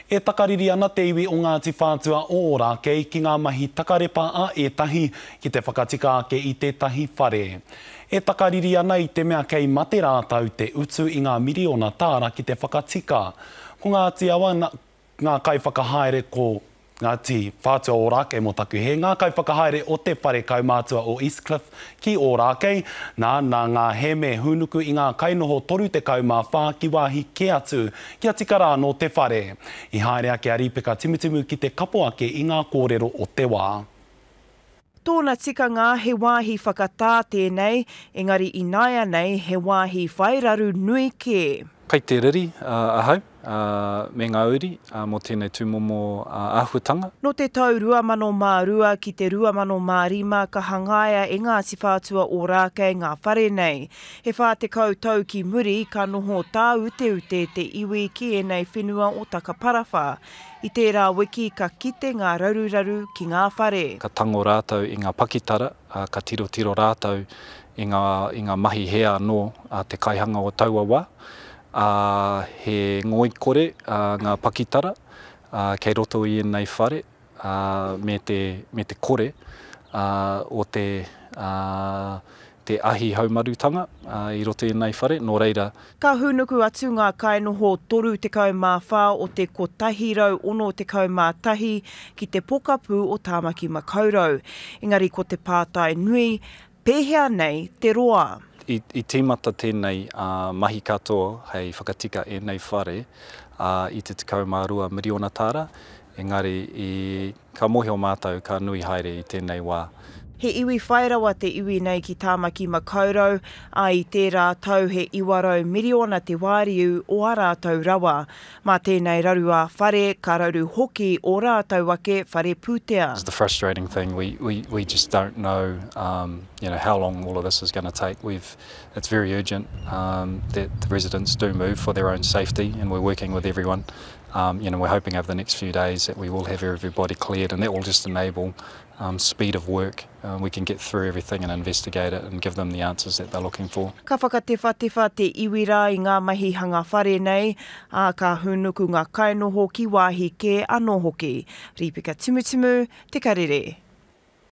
E takariri ana te iwi o Ngāti Whātua o Ōrākei ki ngā mahi takarepa a ētahi ki te whakatika ake i tētahi whare. E takariri ana i te mea kei mate rātau te utu i ngā miriona tāra ki te whakatika. Ko Ngāti awa ngā kaiwhakahaere ko Ngāti Whātua o Ōrākei mo taku he ngā kaiwhakahaere o te whare kaumātua o East Cliff ki Ōrākei, nā ngā heme hunuku i ngā kainoho toru te kaumā whā ki wāhi ke atu kia tika rā no te whare. I haere ake a ripeka timutumu ki te kapo ake i ngā kōrero o te wā. Tōna tikanga he wāhi whakatā tēnei, engari i naia nei he wāhi whairaru nui ke. Kei te riri ahau, me ngā uri, mō tēnei tūmomo āhuatanga. No te tau 2002 ki te 2005 ka hangaia e Ngāti Whātua o Ōrākei ngā whare nei. He whā te koutou ki muri ka noho tā ute te iwi ki e nei whenua o Takaparawha. I tērā wiki ka kite ngā raruraru ki ngā whare. Ka tango rātou i ngā pakitara, ka tiro rātou i ngā mahi hea no te kaihanga o Tauawa. He ngoi kore ngā pakitara, kei roto i nei whare, me te kore o te ahi haumarutanga i roto i nei whare, nō reira. Ka hunuku atu ngā kainoho toru te kaumāwha o te kotahirau ono te kaumātahi ki te pokapū o Tāmaki Makaurau. Engari ko te pātai nui, pēhea nei te roa. I tīmata tēnei mahi katoa hei whakatika e nei whare i te 12 miriona tāra, engari ka mohi o mātou ka nui haere i tēnei wā. He iwi whairawa te iwi nei ki Tāmaki Makaurau, a i tērā tau he 200 miriona te wāriu o a rātou rawa. Mā tēnei raru a whare, ka raru hoki o rātou ake whare pūtea. It's the frustrating thing. We just don't know, how long all of this is going to take. It's very urgent that the residents do move for their own safety, and we're working with everyone. We're hoping over the next few days that we will have everybody cleared, and that will just enable speed of work. We can get through everything and investigate it and give them the answers that they're looking for. Ka whakatewhatewha te iwira i ngā mahi hanga whare nei, ka hunuku ngā kainoho ki wāhi ke anō hoki. Ripeka Tumutumu, Te Karere.